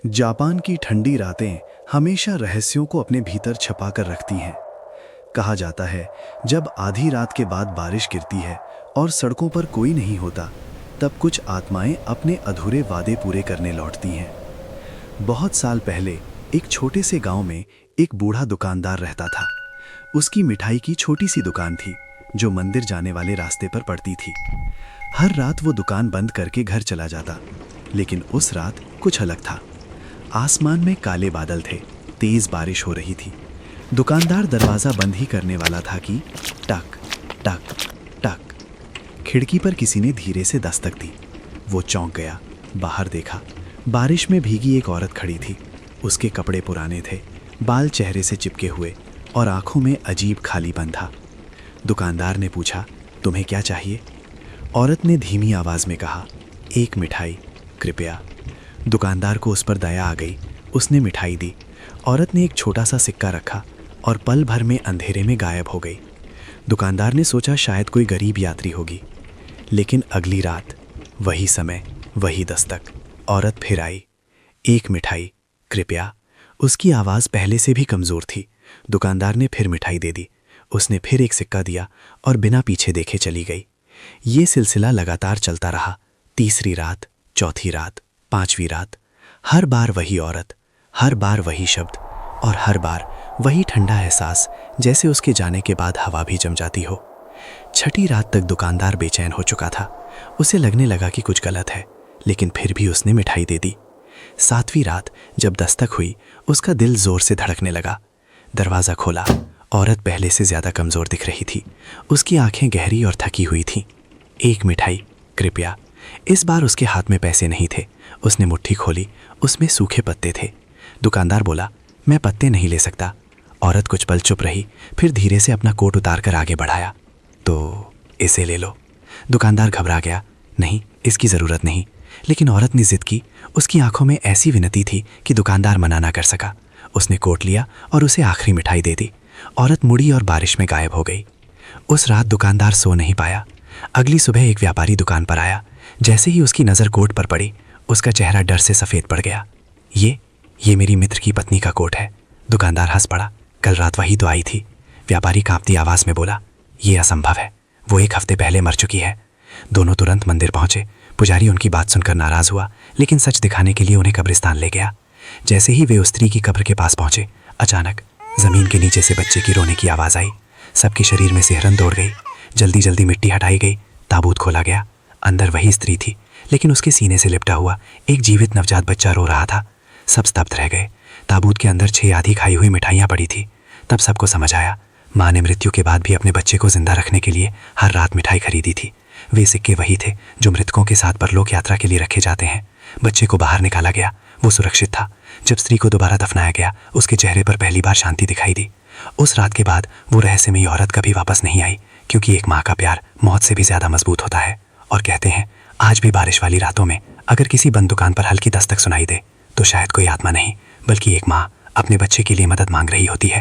Japan की ठंडी रातें हमेशा रहस्यों को अपने भीतर छुपा कर रखती हैं। कहा जाता है, जब आधी रात के बाद बारिश गिरती है और सड़कों पर कोई नहीं होता, तब कुछ आत्माएं अपने अधूरे वादे पूरे करने लौटती हैं। बहुत साल पहले एक छोटे से गांव में एक बूढ़ा दुकानदार रहता था। उसकी मिठाई की छोटी सी दुकान थी, जो मंदिर जाने वाले रास्ते पर पड़ती थी। हर रात वो दुकान बंद करके घर चला जाता, लेकिन उस रात कुछ अलग था। आसमान में काले बादल थे, तेज बारिश हो रही थी। दुकानदार दरवाजा बंद ही करने वाला था कि टक टक टक, खिड़की पर किसी ने धीरे से दस्तक दी। वो चौंक गया, बाहर देखा। बारिश में भीगी एक औरत खड़ी थी। उसके कपड़े पुराने थे, बाल चेहरे से चिपके हुए और आंखों में अजीब खालीपन था। दुकानदार ने पूछा, तुम्हें क्या चाहिए? औरत ने धीमी आवाज में कहा, एक मिठाई, कृपया। दुकानदार को उस पर दया आ गई। उसने मिठाई दी। औरत ने एक छोटा सा सिक्का रखा और पल भर में अंधेरे में गायब हो गई। दुकानदार ने सोचा शायद कोई गरीब यात्री होगी, लेकिन अगली रात वही समय, वही दस्तक। औरत फिर आई, एक मिठाई, कृपया। उसकी आवाज़ पहले से भी कमज़ोर थी। दुकानदार ने फिर मिठाई दे दी। उसने फिर एक सिक्का दिया और बिना पीछे देखे चली गई। ये सिलसिला लगातार चलता रहा। तीसरी रात, चौथी रात, पांचवी रात, हर बार वही औरत, हर बार वही शब्द और हर बार वही ठंडा एहसास, जैसे उसके जाने के बाद हवा भी जम जाती हो। छठी रात तक दुकानदार बेचैन हो चुका था। उसे लगने लगा कि कुछ गलत है, लेकिन फिर भी उसने मिठाई दे दी। सातवीं रात जब दस्तक हुई, उसका दिल जोर से धड़कने लगा। दरवाज़ा खोला। औरत पहले से ज़्यादा कमज़ोर दिख रही थी। उसकी आंखें गहरी और थकी हुई थीं। एक मिठाई, कृपया। इस बार उसके हाथ में पैसे नहीं थे। उसने मुट्ठी खोली, उसमें सूखे पत्ते थे। दुकानदार बोला, मैं पत्ते नहीं ले सकता। औरत कुछ पल चुप रही, फिर धीरे से अपना कोट उतार कर आगे बढ़ाया, तो इसे ले लो। दुकानदार घबरा गया, नहीं, इसकी ज़रूरत नहीं। लेकिन औरत ने जिद की। उसकी आंखों में ऐसी विनती थी कि दुकानदार मना ना कर सका। उसने कोट लिया और उसे आखिरी मिठाई दे दी। औरत मुड़ी और बारिश में गायब हो गई। उस रात दुकानदार सो नहीं पाया। अगली सुबह एक व्यापारी दुकान पर आया। जैसे ही उसकी नज़र कोट पर पड़ी, उसका चेहरा डर से सफ़ेद पड़ गया। ये मेरी मित्र की पत्नी का कोट है। दुकानदार हंस पड़ा, कल रात वही तो आई थी। व्यापारी कांपती आवाज़ में बोला, ये असंभव है, वो एक हफ्ते पहले मर चुकी है। दोनों तुरंत मंदिर पहुंचे। पुजारी उनकी बात सुनकर नाराज़ हुआ, लेकिन सच दिखाने के लिए उन्हें कब्रिस्तान ले गया। जैसे ही वे उस स्त्री की कब्र के पास पहुंचे, अचानक ज़मीन के नीचे से बच्चे की रोने की आवाज़ आई। सबके शरीर में सिहरन दौड़ गई। जल्दी जल्दी मिट्टी हटाई गई। ताबूत खोला गया। अंदर वही स्त्री थी, लेकिन उसके सीने से लिपटा हुआ एक जीवित नवजात बच्चा रो रहा था। सब स्तब्ध रह गए। ताबूत के अंदर 6 आधी खाई हुई मिठाइयाँ पड़ी थी। तब सबको समझ आया, माँ ने मृत्यु के बाद भी अपने बच्चे को जिंदा रखने के लिए हर रात मिठाई खरीदी थी। वे सिक्के वही थे जो मृतकों के साथ परलोक यात्रा के लिए रखे जाते हैं। बच्चे को बाहर निकाला गया। वो सुरक्षित था। जब स्त्री को दोबारा दफनाया गया, उसके चेहरे पर पहली बार शांति दिखाई दी। उस रात के बाद वो रहस्यमयी औरत कभी वापस नहीं आई, क्योंकि एक माँ का प्यार मौत से भी ज़्यादा मजबूत होता है। और कहते हैं, आज भी बारिश वाली रातों में अगर किसी बंद दुकान पर हल्की दस्तक सुनाई दे, तो शायद कोई आत्मा नहीं, बल्कि एक माँ अपने बच्चे के लिए मदद मांग रही होती है।